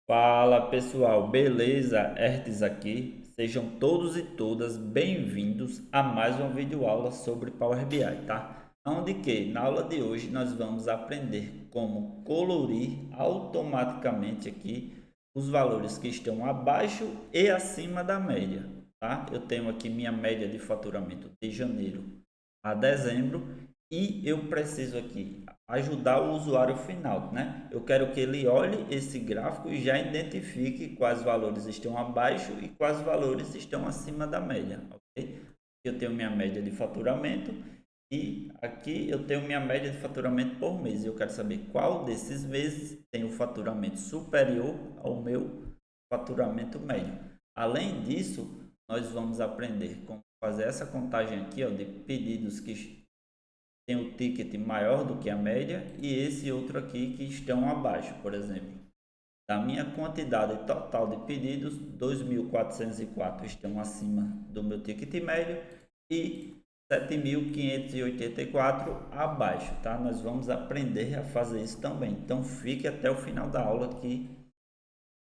Fala pessoal, beleza? Hertes aqui. Sejam todos e todas bem-vindos a mais uma videoaula sobre Power BI, tá? Onde que na aula de hoje nós vamos aprender como colorir automaticamente aqui os valores que estão abaixo e acima da média, tá? Eu tenho aqui minha média de faturamento de janeiro a dezembro e eu preciso aqui ajudar o usuário final, né? Eu quero que ele olhe esse gráfico e já identifique quais valores estão abaixo e quais valores estão acima da média, ok? Eu tenho minha média de faturamento e aqui eu tenho minha média de faturamento por mês. Eu quero saber qual desses meses tem o faturamento superior ao meu faturamento médio. Além disso, nós vamos aprender como fazer essa contagem aqui, ó, de pedidos que tem o ticket maior do que a média e esse outro aqui que estão abaixo, por exemplo. Da minha quantidade total de pedidos, 2.404 estão acima do meu ticket médio e 7.584 abaixo, tá? Nós vamos aprender a fazer isso também. Então fique até o final da aula que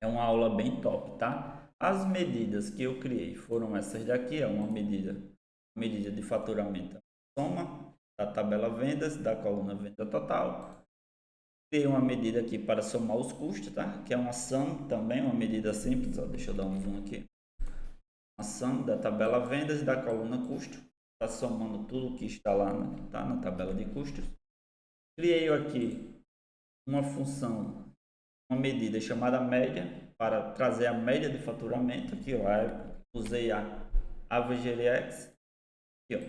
é uma aula bem top, tá? As medidas que eu criei foram essas daqui, é uma medida de faturamento, soma da tabela vendas, da coluna venda total. Criei uma medida aqui para somar os custos, tá? Que é uma sum também, uma medida simples, ó. Deixa eu dar um zoom aqui. Uma sum da tabela vendas e da coluna custo. Está somando tudo que está lá tá? Na tabela de custos. Criei aqui uma função, uma medida chamada média, para trazer a média de faturamento. Aqui, ó, usei a AVGLX, aqui, ó,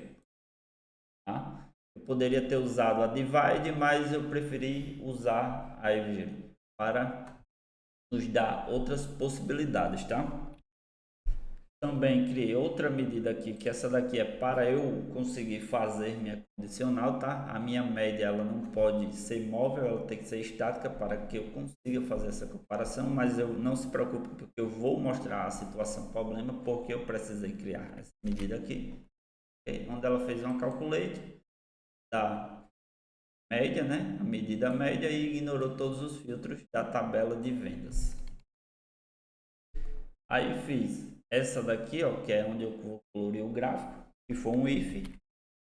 tá? Eu poderia ter usado a divide, mas eu preferi usar a AVG para nos dar outras possibilidades, tá? Também criei outra medida aqui, que essa daqui é para eu conseguir fazer minha condicional, tá? A minha média ela não pode ser móvel, ela tem que ser estática para que eu consiga fazer essa comparação, mas eu não se preocupe porque eu vou mostrar a situação problema porque eu precisei criar essa medida aqui, okay? Onde ela fez uma calculate da média, né? A medida média e ignorou todos os filtros da tabela de vendas. Aí fiz essa daqui, ó, que é onde eu vou colorir o gráfico, que foi um if,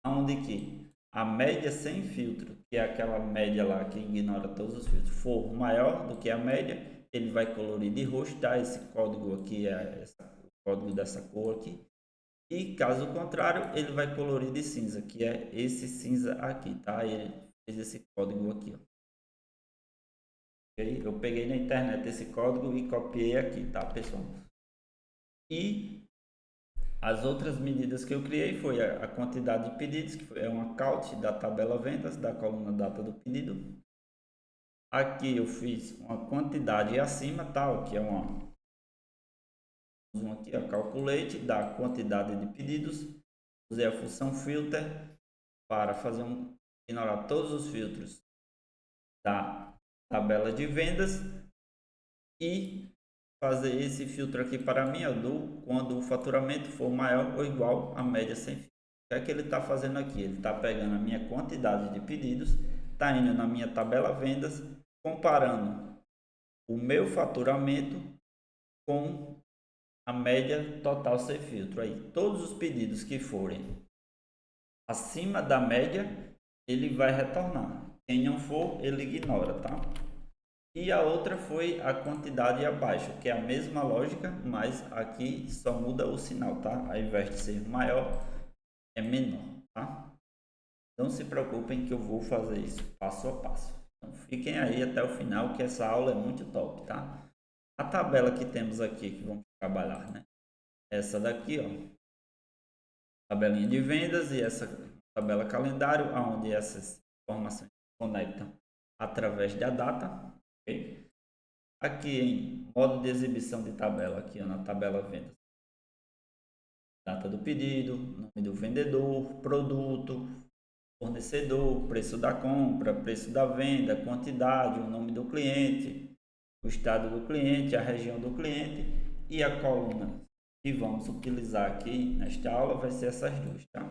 onde que a média sem filtro, que é aquela média lá que ignora todos os filtros, for maior do que a média, ele vai colorir de roxo, tá? Esse código aqui é o código dessa cor aqui. E caso contrário, ele vai colorir de cinza, que é esse cinza aqui, tá? Ele fez esse código aqui, ó. Okay? Eu peguei na internet esse código e copiei aqui, tá, pessoal? E as outras medidas que eu criei foi a quantidade de pedidos, que é uma count da tabela vendas, da coluna data do pedido. Aqui eu fiz uma quantidade acima, tal, que é uma aqui, a calculate da quantidade de pedidos. Usei a função filter para fazer ignorar todos os filtros da tabela de vendas e fazer esse filtro aqui para mim, ó, quando o faturamento for maior ou igual à média sem filtro. O que é que ele está fazendo aqui? Ele está pegando a minha quantidade de pedidos, está indo na minha tabela vendas, comparando o meu faturamento com a média total sem filtro. Aí, todos os pedidos que forem acima da média, ele vai retornar. Quem não for, ele ignora, tá? E a outra foi a quantidade abaixo, que é a mesma lógica, mas aqui só muda o sinal, tá? Ao invés de ser maior, é menor, tá? Não se preocupem que eu vou fazer isso passo a passo. Então fiquem aí até o final que essa aula é muito top, tá? A tabela que temos aqui que vamos trabalhar, né? Essa daqui, ó, tabelinha de vendas e essa tabela calendário, onde essas informações se conectam através da data, ok? Aqui em modo de exibição de tabela, aqui ó, na tabela vendas, data do pedido, nome do vendedor, produto, fornecedor, preço da compra, preço da venda, quantidade, o nome do cliente, o estado do cliente, a região do cliente e a coluna que vamos utilizar aqui nesta aula vai ser essas duas, tá?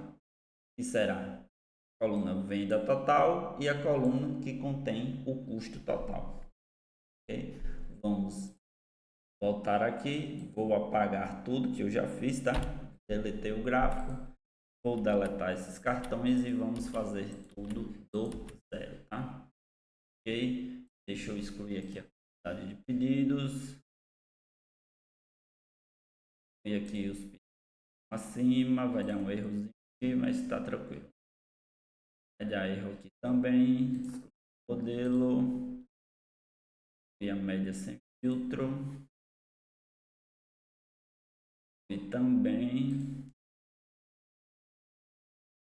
Que será a coluna venda total e a coluna que contém o custo total. Okay? Vamos voltar aqui, vou apagar tudo que eu já fiz, tá? Deletei o gráfico, vou deletar esses cartões e vamos fazer tudo do zero, tá? Ok? Deixa eu excluir aqui a quantidade de pedidos. E aqui os pedidos acima, vai dar um errozinho aqui, mas está tranquilo. Vai dar erro aqui também. Modelo. E a média sem filtro. E também.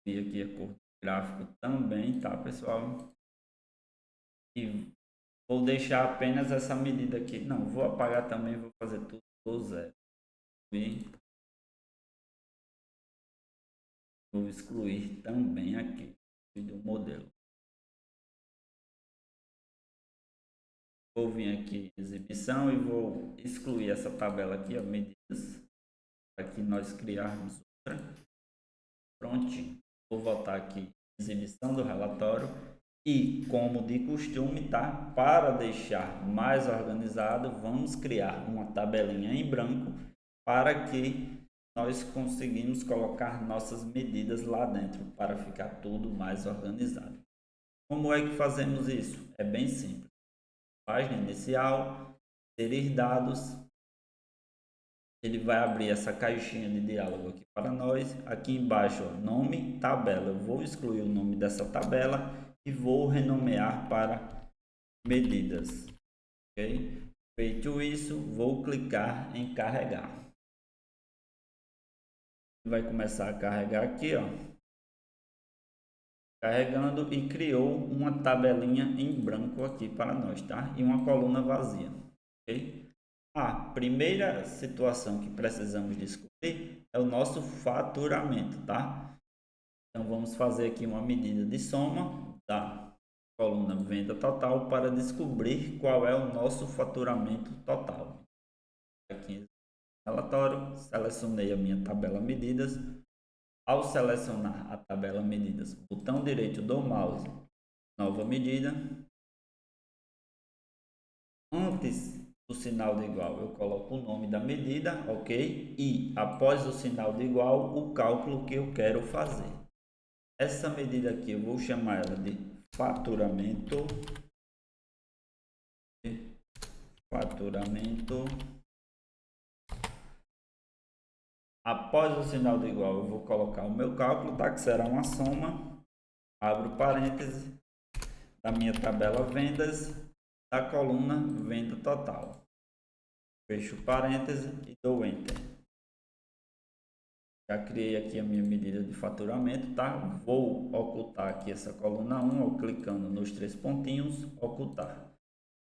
E aqui a cor do gráfico também, tá, pessoal? E vou deixar apenas essa medida aqui. Não, vou apagar também, vou fazer tudo do zero. E vou excluir também aqui do modelo. Vou vir aqui em exibição e vou excluir essa tabela aqui, ó, medidas, para que nós criarmos outra. Prontinho. Vou voltar aqui exibição do relatório e, como de costume, tá? Para deixar mais organizado, vamos criar uma tabelinha em branco para que nós conseguimos colocar nossas medidas lá dentro para ficar tudo mais organizado. Como é que fazemos isso? É bem simples. Página inicial, inserir dados. Ele vai abrir essa caixinha de diálogo aqui para nós. Aqui embaixo, ó, nome, tabela. Eu vou excluir o nome dessa tabela e vou renomear para medidas. Ok? Feito isso, vou clicar em carregar. Vai começar a carregar aqui, ó. Carregando e criou uma tabelinha em branco aqui para nós, tá? E uma coluna vazia, ok? A primeira situação que precisamos descobrir é o nosso faturamento, tá? Então vamos fazer aqui uma medida de soma da coluna venda total para descobrir qual é o nosso faturamento total. Aqui no relatório, selecionei a minha tabela medidas. Ao selecionar a tabela medidas, botão direito do mouse, nova medida. Antes do sinal de igual, eu coloco o nome da medida, ok? E após o sinal de igual, o cálculo que eu quero fazer. Essa medida aqui eu vou chamar ela de faturamento. Faturamento. Após o sinal de igual, eu vou colocar o meu cálculo, tá? Que será uma soma. Abro parênteses da minha tabela vendas da coluna venda total. Fecho parênteses e dou enter. Já criei aqui a minha medida de faturamento, tá? Vou ocultar aqui essa coluna 1, ó, clicando nos três pontinhos, ocultar.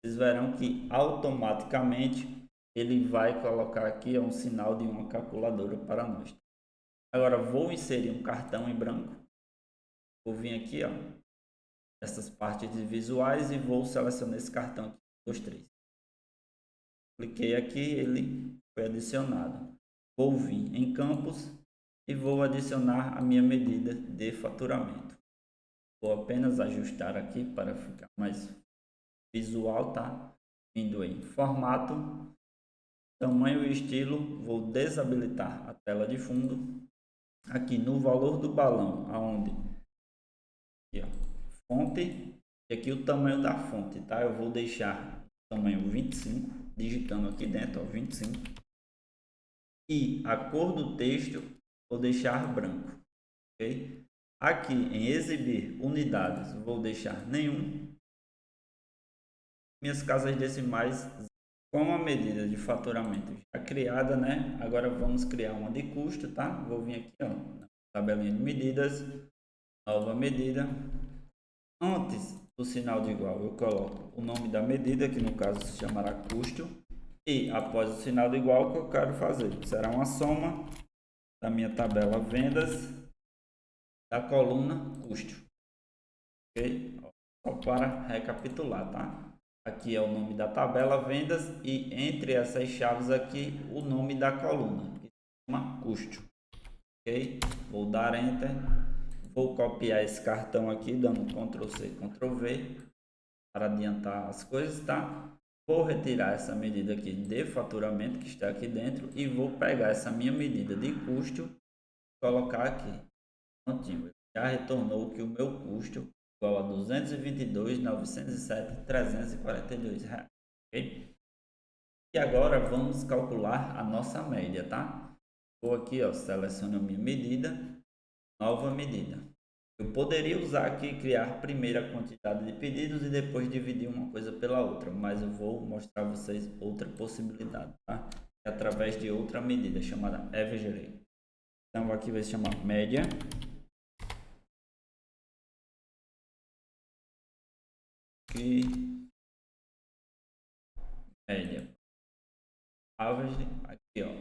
Vocês verão que automaticamente ele vai colocar aqui um sinal de uma calculadora para nós. Agora vou inserir um cartão em branco. Vou vir aqui, ó, essas partes de visuais e vou selecionar esse cartão aqui, dos três. Cliquei aqui, ele foi adicionado. Vou vir em campos e vou adicionar a minha medida de faturamento. Vou apenas ajustar aqui para ficar mais visual, tá? Vindo em formato, tamanho e estilo, vou desabilitar a tela de fundo. Aqui no valor do balão, aonde? Aqui, ó, fonte, e aqui o tamanho da fonte, tá? Eu vou deixar o tamanho 25, digitando aqui dentro, ó, 25. E a cor do texto vou deixar branco, ok? Aqui em exibir unidades vou deixar nenhum. Minhas casas decimais com a medida de faturamento já criada, né? Agora vamos criar uma de custo, tá? Vou vir aqui, ó, na tabelinha de medidas, nova medida. Antes do sinal de igual eu coloco o nome da medida, que no caso se chamará custo. E após o sinal de igual, o que eu quero fazer será uma soma da minha tabela vendas da coluna custo, ok? Só para recapitular, tá? Aqui é o nome da tabela vendas e entre essas chaves aqui o nome da coluna, que se chama custo, ok? Vou dar enter, vou copiar esse cartão aqui dando Ctrl+C, Ctrl+V para adiantar as coisas, tá? Vou retirar essa medida aqui de faturamento que está aqui dentro e vou pegar essa minha medida de custo e colocar aqui. Prontinho. Já retornou que o meu custo igual a R$ 222.907.342. Ok? E agora vamos calcular a nossa média, tá? Vou aqui, ó, seleciono a minha medida, nova medida. Eu poderia usar aqui, criar primeiro a quantidade de pedidos e depois dividir uma coisa pela outra, mas eu vou mostrar a vocês outra possibilidade, tá? Através de outra medida chamada average rate. Então aqui vai se chamar média. Aqui, média. Average, aqui ó.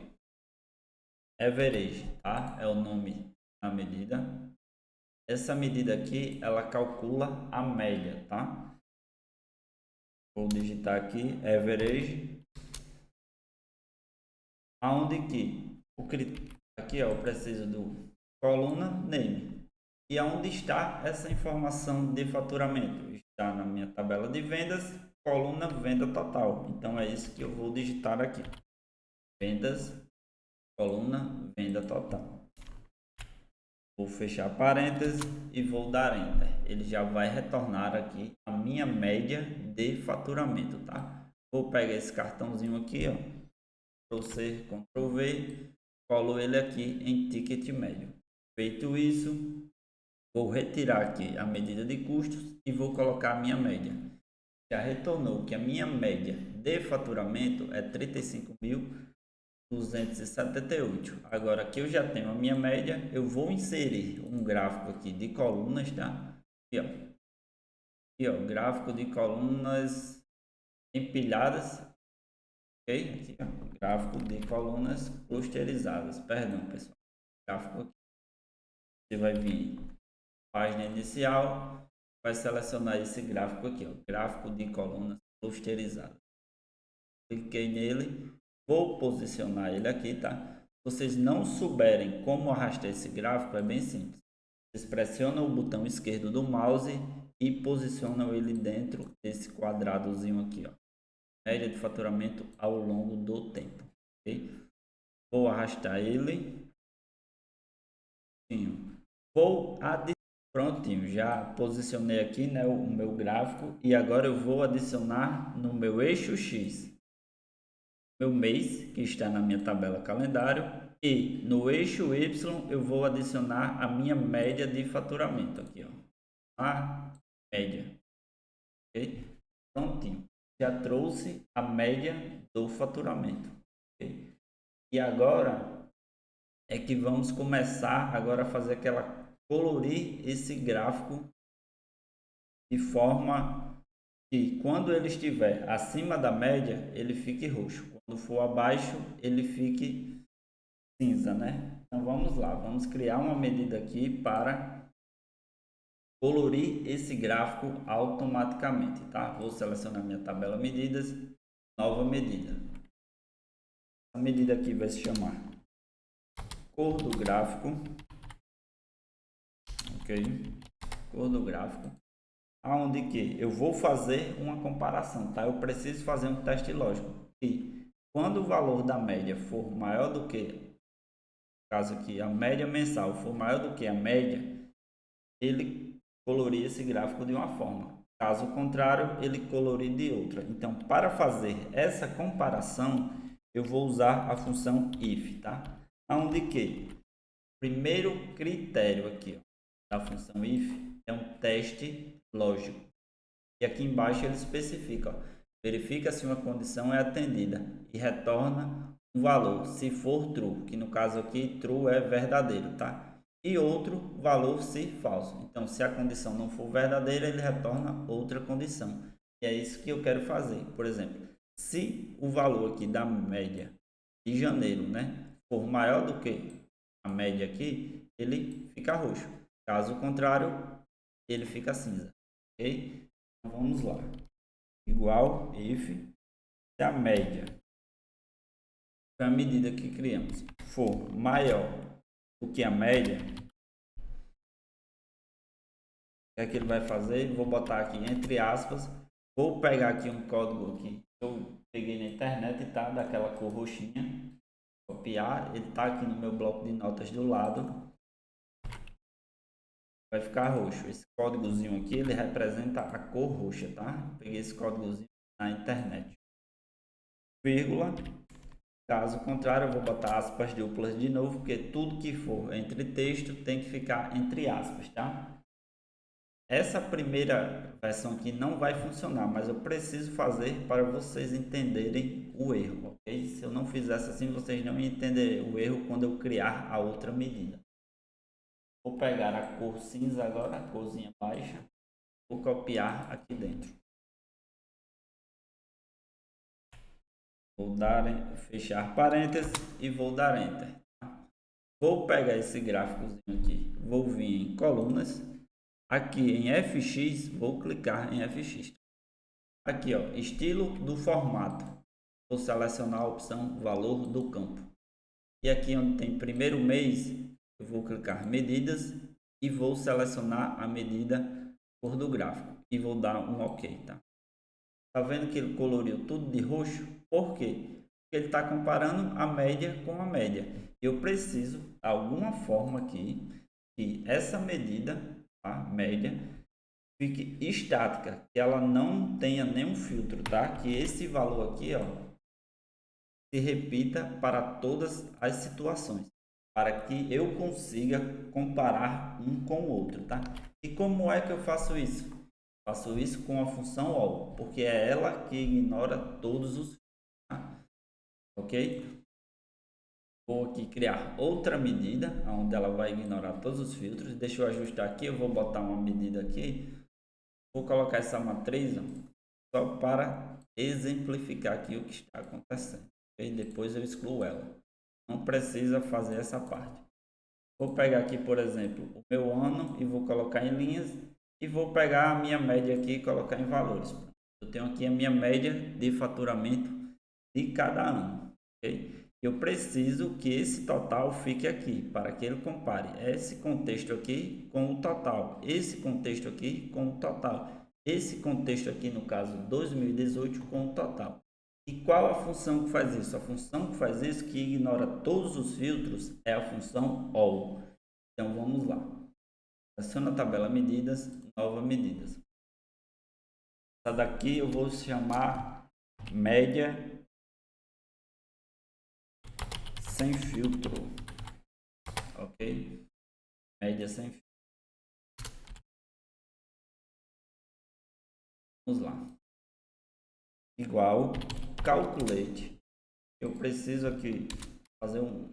Average, tá? É o nome da medida. Essa medida aqui, ela calcula a média, tá? Vou digitar aqui, average. Aonde que aqui ó, eu preciso do coluna name. E aonde está essa informação de faturamento? Está na minha tabela de vendas, coluna venda total. Então é isso que eu vou digitar aqui. Vendas, coluna venda total. Vou fechar parênteses e vou dar enter. Ele já vai retornar aqui a minha média de faturamento, tá? Vou pegar esse cartãozinho aqui, ó. Ctrl+C, Ctrl+V, colo ele aqui em ticket médio. Feito isso, vou retirar aqui a medida de custos e vou colocar a minha média. Já retornou que a minha média de faturamento é 35.278. Agora que eu já tenho a minha média, eu vou inserir um gráfico aqui de colunas, tá? Aqui, ó. Aqui, ó, gráfico de colunas empilhadas. Ok? Aqui, ó, gráfico de colunas clusterizadas. Perdão, pessoal. Gráfico aqui. Você vai vir página inicial, vai selecionar esse gráfico aqui, ó, gráfico de colunas clusterizadas. Cliquei nele, vou posicionar ele aqui, tá? Se vocês não souberem como arrastar esse gráfico, é bem simples. Vocês pressionam o botão esquerdo do mouse e posicionam ele dentro desse quadradozinho aqui, ó. Média de faturamento ao longo do tempo. Okay? Vou arrastar ele. Vou adicionar. Prontinho, já posicionei aqui, né, o meu gráfico e agora eu vou adicionar no meu eixo X meu mês, que está na minha tabela calendário, e no eixo Y eu vou adicionar a minha média de faturamento aqui, ó. A média. Ok? Prontinho. Já trouxe a média do faturamento. Okay? E agora é que vamos começar agora a fazer aquela colorir esse gráfico de forma que quando ele estiver acima da média, ele fique roxo. Quando for abaixo, ele fique cinza, né? Então vamos lá, vamos criar uma medida aqui para colorir esse gráfico automaticamente, tá? Vou selecionar minha tabela medidas, nova medida. A medida aqui vai se chamar cor do gráfico, ok? Cor do gráfico. Aonde que eu vou fazer uma comparação, tá? Eu preciso fazer um teste lógico. E quando o valor da média for maior do que, no caso aqui, a média mensal for maior do que a média, ele colorir esse gráfico de uma forma. Caso contrário, ele colorir de outra. Então, para fazer essa comparação, eu vou usar a função if, tá? Aonde que primeiro critério aqui, ó, da função if é um teste lógico. E aqui embaixo ele especifica, ó, verifica se uma condição é atendida e retorna um valor se for true, que no caso aqui true é verdadeiro, tá? E outro valor se falso. Então, se a condição não for verdadeira, ele retorna outra condição. E é isso que eu quero fazer. Por exemplo, se o valor aqui da média de janeiro, né, for maior do que a média aqui, ele fica roxo. Caso contrário, ele fica cinza. Ok? Então, vamos lá. Igual if, se a média, a medida que criamos, for maior do que a média, o que é que ele vai fazer? Vou botar aqui entre aspas, vou pegar aqui um código aqui eu peguei na internet e tá daquela cor roxinha. Copiar, ele tá aqui no meu bloco de notas do lado. Vai ficar roxo. Esse códigozinho aqui, ele representa a cor roxa, tá? Peguei esse códigozinho na internet. Vírgula. Caso contrário, eu vou botar aspas duplas de novo, porque tudo que for entre texto tem que ficar entre aspas, tá? Essa primeira versão aqui não vai funcionar, mas eu preciso fazer para vocês entenderem o erro, ok? Se eu não fizesse assim, vocês não iam entender o erro quando eu criar a outra medida. Vou pegar a cor cinza agora, a corzinha baixa, vou copiar aqui dentro. Vou dar, fechar parênteses e vou dar Enter. Vou pegar esse gráficozinho aqui, vou vir em colunas, aqui em FX, vou clicar em FX. Aqui, ó, estilo do formato, vou selecionar a opção valor do campo. E aqui onde tem primeiro mês, eu vou clicar medidas e vou selecionar a medida cor do gráfico e vou dar um OK, tá? Tá vendo que ele coloriu tudo de roxo? Por quê? Porque ele está comparando a média com a média. Eu preciso, de alguma forma aqui, que essa medida, a média, fique estática, que ela não tenha nenhum filtro, tá? Que esse valor aqui, ó, se repita para todas as situações, para que eu consiga comparar um com o outro, tá? E como é que eu faço isso? Faço isso com a função all, porque é ela que ignora todos os, tá? Ok? Vou aqui criar outra medida, onde ela vai ignorar todos os filtros. Deixa eu ajustar aqui, eu vou botar uma medida aqui. Vou colocar essa matriz, ó, só para exemplificar aqui o que está acontecendo. Okay? Depois eu excluo ela. Não precisa fazer essa parte. Vou pegar aqui, por exemplo, o meu ano e vou colocar em linhas. E vou pegar a minha média aqui e colocar em valores. Eu tenho aqui a minha média de faturamento de cada ano. Okay? Eu preciso que esse total fique aqui, para que ele compare esse contexto aqui com o total, esse contexto aqui com o total, esse contexto aqui, no caso 2018, com o total. E qual a função que faz isso? A função que faz isso, que ignora todos os filtros, é a função all. Então vamos lá. Seleciona a tabela medidas, nova medidas. Essa daqui eu vou chamar média sem filtro, ok? Média sem filtro. Vamos lá. Igual calculate. Eu preciso aqui fazer um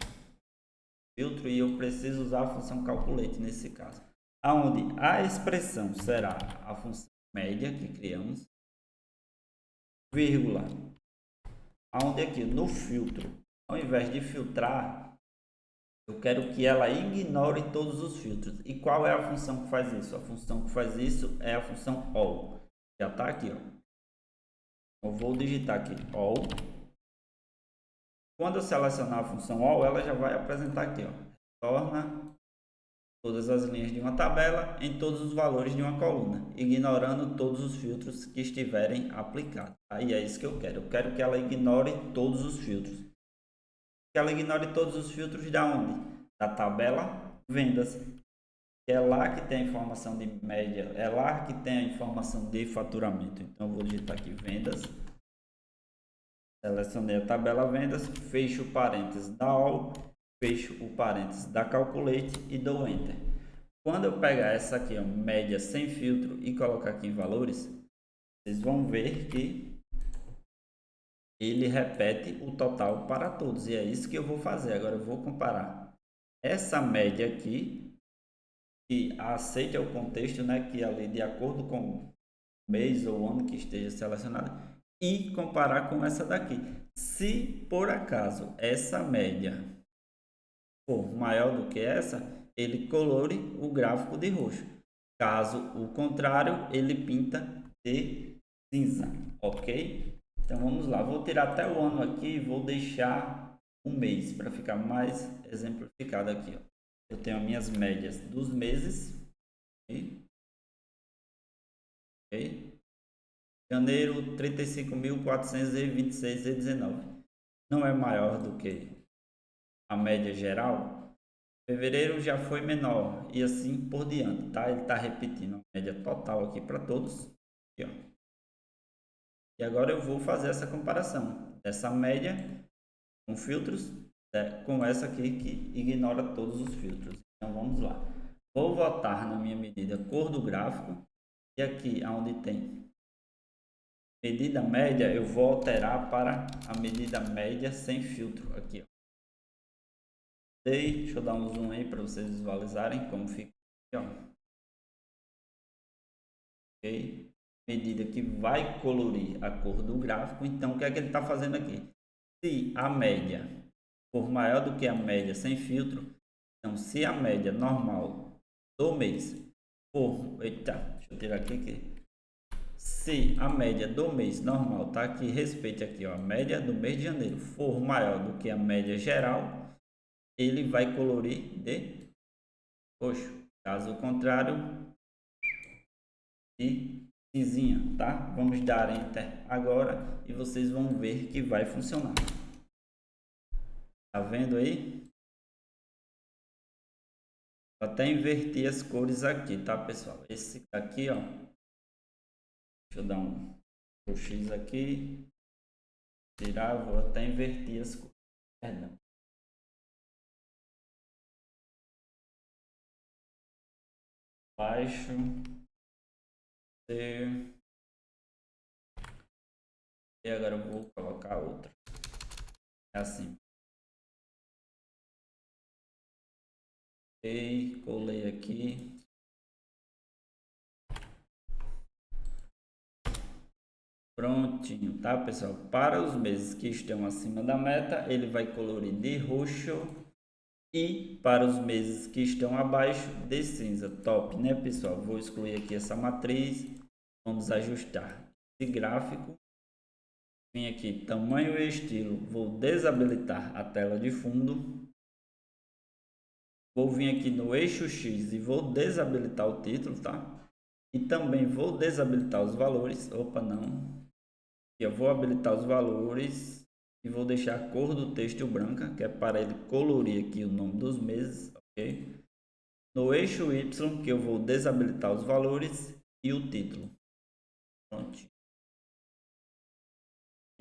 filtro e eu preciso usar a função calculate nesse caso. Aonde a expressão será a função média que criamos, vírgula. Aonde aqui no filtro, ao invés de filtrar, eu quero que ela ignore todos os filtros. E qual é a função que faz isso? A função que faz isso é a função all. Já está aqui, ó. Eu vou digitar aqui all. Quando eu selecionar a função all, ela já vai apresentar aqui, ó. Torna todas as linhas de uma tabela em todos os valores de uma coluna, ignorando todos os filtros que estiverem aplicados. Aí é isso que eu quero. Eu quero que ela ignore todos os filtros. Que ela ignore todos os filtros da onde? Da tabela vendas. É lá que tem a informação de média, é lá que tem a informação de faturamento. Então eu vou digitar aqui vendas. Selecionei a tabela vendas, fecho o parênteses da all, fecho o parênteses da calculate e dou enter. Quando eu pegar essa aqui, ó, média sem filtro, e colocar aqui em valores, vocês vão ver que ele repete o total para todos. E é isso que eu vou fazer. Agora eu vou comparar essa média aqui, que aceita o contexto, né, que ali de acordo com o mês ou ano que esteja selecionado, e comparar com essa daqui. Se por acaso essa média for maior do que essa, ele colore o gráfico de roxo. Caso o contrário, ele pinta de cinza, ok? Então vamos lá, vou tirar até o ano aqui e vou deixar um mês para ficar mais exemplificado aqui, ó. Eu tenho as minhas médias dos meses, ok? Janeiro, 35.426,19. Não é maior do que a média geral. Fevereiro já foi menor e assim por diante, tá? Ele está repetindo a média total aqui para todos. Aqui, ó. E agora eu vou fazer essa comparação dessa média com filtros, com essa aqui que ignora todos os filtros. Então vamos lá. Vou voltar na minha medida cor do gráfico e aqui onde tem medida média, eu vou alterar para a medida média sem filtro aqui, ó. Deixa eu dar um zoom aí para vocês visualizarem como fica aqui, ó. Ok? Medida que vai colorir a cor do gráfico. Então o que é que ele está fazendo aqui? Se a média for maior do que a média sem filtro, então se a média normal do mês for, eita, deixa eu tirar aqui. Se a média do mês normal, tá? Que respeite aqui, ó, a média do mês de janeiro for maior do que a média geral, ele vai colorir de roxo. Caso contrário, de cinzinha, tá? Vamos dar enter agora e vocês vão ver que vai funcionar. Tá vendo aí? Até inverti as cores aqui, tá, pessoal? Esse aqui, ó. Deixa eu dar um X aqui. Tirar, vou até invertir as cores. Perdão. Baixo. E agora eu vou colocar outra. É assim. Ok, colei aqui. Prontinho, tá, pessoal? Para os meses que estão acima da meta, ele vai colorir de roxo. E para os meses que estão abaixo, de cinza. Top, né, pessoal? Vou excluir aqui essa matriz. Vamos ajustar esse gráfico. Vim aqui, tamanho e estilo. Vou desabilitar a tela de fundo. Vou vir aqui no eixo X e vou desabilitar o título, tá? E também vou desabilitar os valores. Opa, não. Eu vou habilitar os valores e vou deixar a cor do texto branca, que é para ele colorir aqui o nome dos meses, ok? No eixo Y, que eu vou desabilitar os valores e o título. Pronto.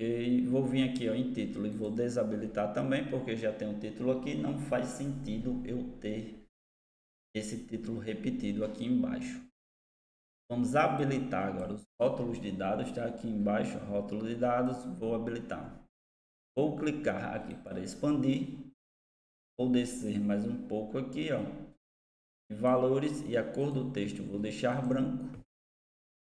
E vou vir aqui, ó, em título e vou desabilitar também, porque já tem um título aqui, não faz sentido eu ter esse título repetido aqui embaixo. Vamos habilitar agora os rótulos de dados, está aqui embaixo, rótulo de dados, vou habilitar. Vou clicar aqui para expandir, vou descer mais um pouco aqui, ó, valores e a cor do texto vou deixar branco.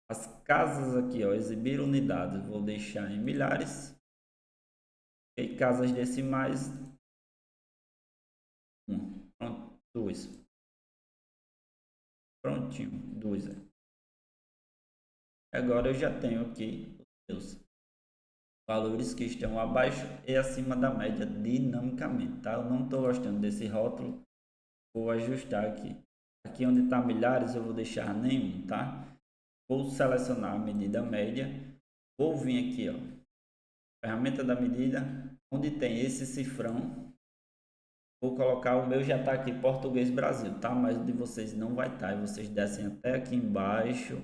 As casas aqui, ó, exibir unidades, vou deixar em milhares. E casas decimais, 1, pronto, 2. Prontinho, 2. Agora eu já tenho aqui os valores que estão abaixo e acima da média dinamicamente, tá? Eu não estou gostando desse rótulo, vou ajustar aqui. Aqui onde está milhares eu vou deixar nenhum, tá? Vou selecionar a medida média, vou vir aqui, ó, ferramenta da medida, onde tem esse cifrão, vou colocar, o meu já está aqui português Brasil, tá? Mas o de vocês não vai estar, e vocês descem até aqui embaixo,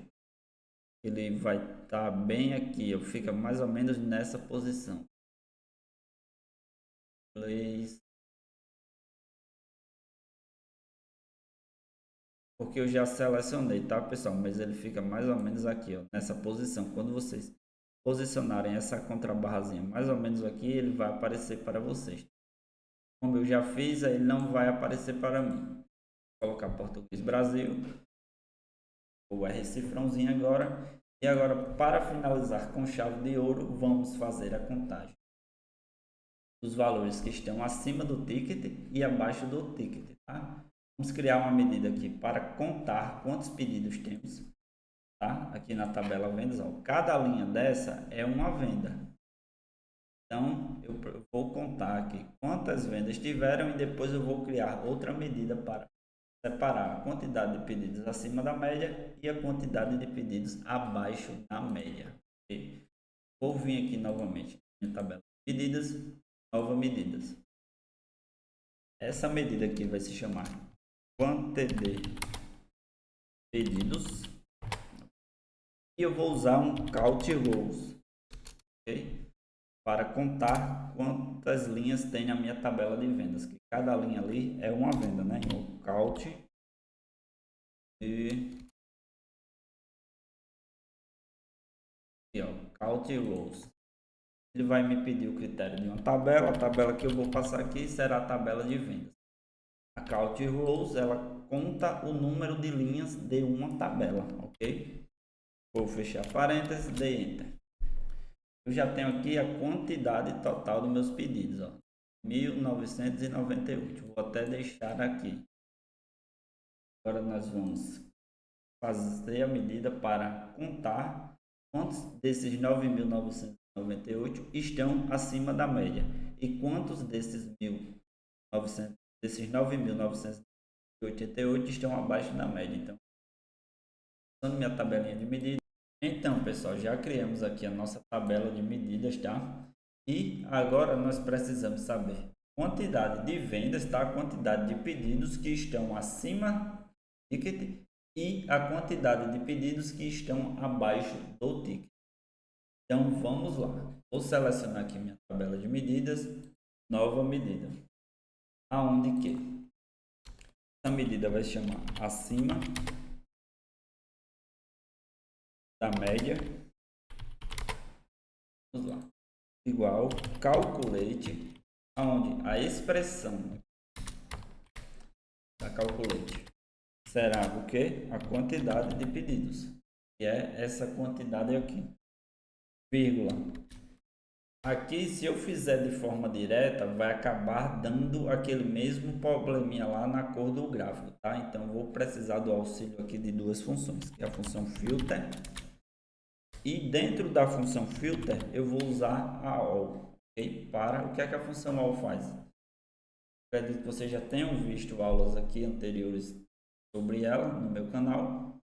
ele vai estar bem aqui, ó, fica mais ou menos nessa posição. Porque eu já selecionei, tá, pessoal? Mas ele fica mais ou menos aqui, ó, nessa posição. Quando vocês posicionarem essa contrabarrazinha mais ou menos aqui, ele vai aparecer para vocês. Como eu já fiz, ele não vai aparecer para mim. Vou colocar português Brasil. O R cifrãozinho agora. E agora, para finalizar com chave de ouro, vamos fazer a contagem dos valores que estão acima do ticket e abaixo do ticket, tá? Vamos criar uma medida aqui para contar quantos pedidos temos, tá? Aqui na tabela vendas, ó, cada linha dessa é uma venda. Então, eu vou contar aqui quantas vendas tiveram e depois eu vou criar outra medida para separar a quantidade de pedidos acima da média e a quantidade de pedidos abaixo da média. Vou vir aqui novamente, minha tabela de medidas, nova medidas. Essa medida aqui vai se chamar quantidade de pedidos e eu vou usar um count rows, ok? Para contar quantas linhas tem na minha tabela de vendas, que cada linha ali é uma venda, né? Então, count e count rows. Ele vai me pedir o critério de uma tabela. A tabela que eu vou passar aqui será a tabela de vendas. A count rows, ela conta o número de linhas de uma tabela, ok? Vou fechar parênteses, dei enter. Eu já tenho aqui a quantidade total dos meus pedidos, ó, 1998. Vou até deixar aqui. Agora nós vamos fazer a medida para contar quantos desses 9.998 estão acima da média e quantos desses 9.988 estão abaixo da média. Então, usando minha tabelinha de medida. Então, pessoal, já criamos aqui a nossa tabela de medidas, tá? E agora nós precisamos saber quantidade de vendas, tá? A quantidade de pedidos que estão acima do ticket e a quantidade de pedidos que estão abaixo do ticket. Então, vamos lá. Vou selecionar aqui minha tabela de medidas, nova medida. Aonde que essa medida vai se chamar acima da média, vamos lá, igual calculate, onde a expressão da calculate será o que? A quantidade de pedidos, que é essa quantidade aqui, vírgula. Aqui, se eu fizer de forma direta, vai acabar dando aquele mesmo probleminha lá na cor do gráfico, tá? Então, vou precisar do auxílio aqui de duas funções, que é a função filter. E dentro da função filter, eu vou usar a all, ok? Para o que é que a função all faz? Acredito que vocês já tenham visto aulas aqui anteriores sobre ela no meu canal.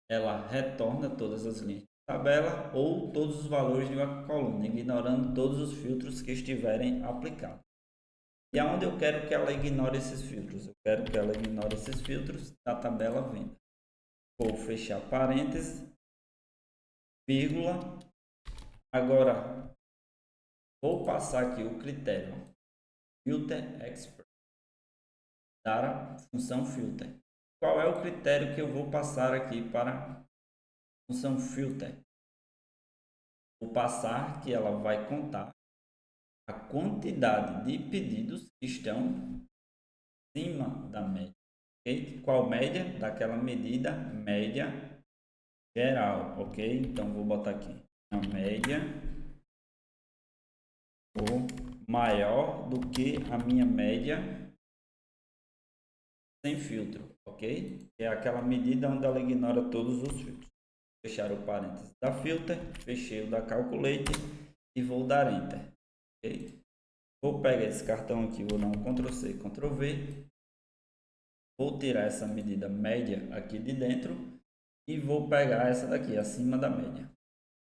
Ela retorna todas as linhas de tabela ou todos os valores de uma coluna, ignorando todos os filtros que estiverem aplicados. E aonde eu quero que ela ignore esses filtros? Eu quero que ela ignore esses filtros da tabela venda. Vou fechar parênteses, vírgula. Agora, vou passar aqui o critério filter expert para a função filter. Qual é o critério que eu vou passar aqui para a função filter? Vou passar que ela vai contar a quantidade de pedidos que estão acima da média. Okay? Qual média? Daquela medida média geral, ok? Então, vou botar aqui a média ou maior do que a minha média sem filtro, ok? É aquela medida onde ela ignora todos os filtros. Fechar o parênteses da filter, fechei o da calculate e vou dar enter, ok? Vou pegar esse cartão aqui, vou dar um Ctrl C, Ctrl V. Vou tirar essa medida média aqui de dentro e vou pegar essa daqui, acima da média.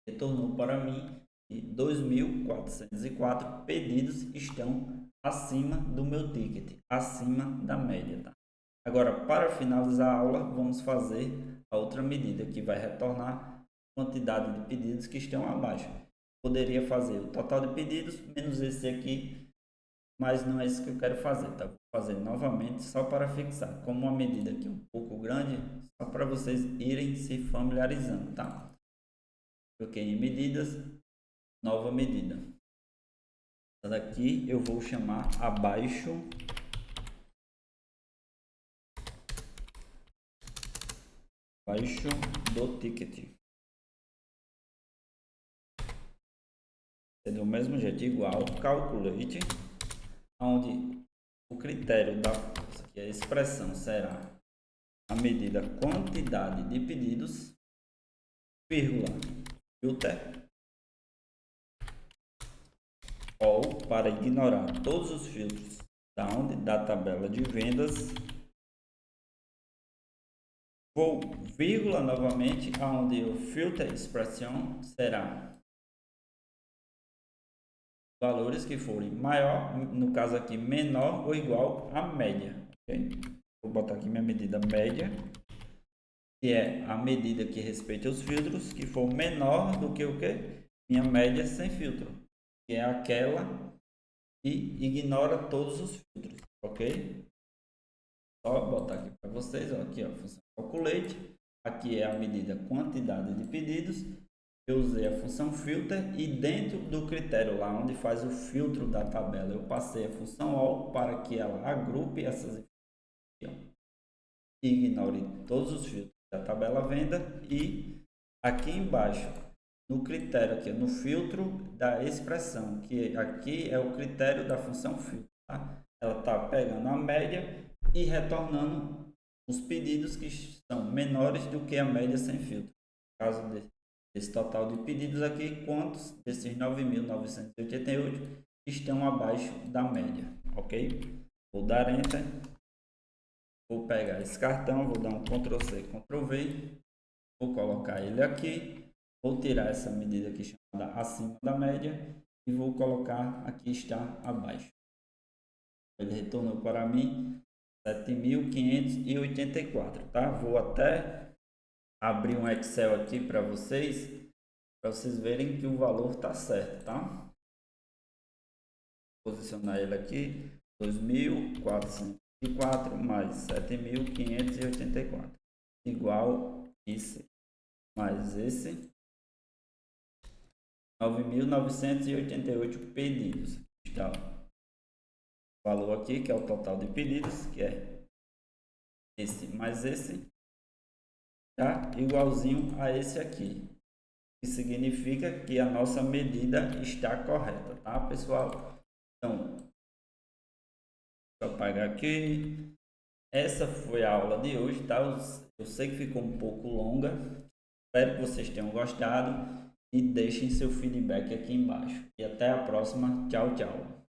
Retornou para mim e 2.404 pedidos estão acima do meu ticket, acima da média, tá? Agora, para finalizar a aula, vamos fazer a outra medida que vai retornar a quantidade de pedidos que estão abaixo. Poderia fazer o total de pedidos menos esse aqui, mas não é isso que eu quero fazer, tá? Vou fazer novamente só para fixar, como uma medida aqui um pouco grande, só para vocês irem se familiarizando, tá? Cliquei em medidas, nova medida. Essa daqui eu vou chamar abaixo do ticket. É do mesmo jeito, igual calculate, onde o critério da força, que é a expressão, será a medida quantidade de pedidos, vírgula, filter, ou para ignorar todos os filtros da tabela de vendas, Vou vírgula novamente, onde o filter expressão será valores que forem maior, no caso aqui menor ou igual à média. Okay? Vou botar aqui minha medida média, que é a medida que respeita os filtros, que for menor do que o que? Minha média sem filtro, que é aquela que ignora todos os filtros, ok? Só botar aqui para vocês, ó, aqui ó, função calculate, aqui é a medida quantidade de pedidos, eu usei a função filter e dentro do critério lá onde faz o filtro da tabela, eu passei a função all para que ela agrupe essas informações e ignore todos os filtros da tabela venda e aqui embaixo no critério aqui, no filtro da expressão, que aqui é o critério da função filtro, tá? Ela está pegando a média e retornando os pedidos que são menores do que a média sem filtro. No caso desse total de pedidos aqui, quantos desses 9.988 estão abaixo da média, ok? Vou dar Enter, vou pegar esse cartão, vou dar um Ctrl C, Ctrl V, vou colocar ele aqui. Vou tirar essa medida aqui chamada acima da média e vou colocar aqui está abaixo. Ele retornou para mim 7.584, tá? Vou até abrir um Excel aqui para vocês verem que o valor está certo, tá? Posicionar ele aqui 2.404 mais 7.584 igual esse mais esse 9.988 pedidos. Está o valor aqui, que é o total de pedidos, que é esse mais esse, tá? Igualzinho a esse aqui. Que significa que a nossa medida está correta, tá, pessoal? Então, vou apagar aqui. Essa foi a aula de hoje, tá? Eu sei que ficou um pouco longa. Espero que vocês tenham gostado. E deixem seu feedback aqui embaixo. E até a próxima. Tchau, tchau.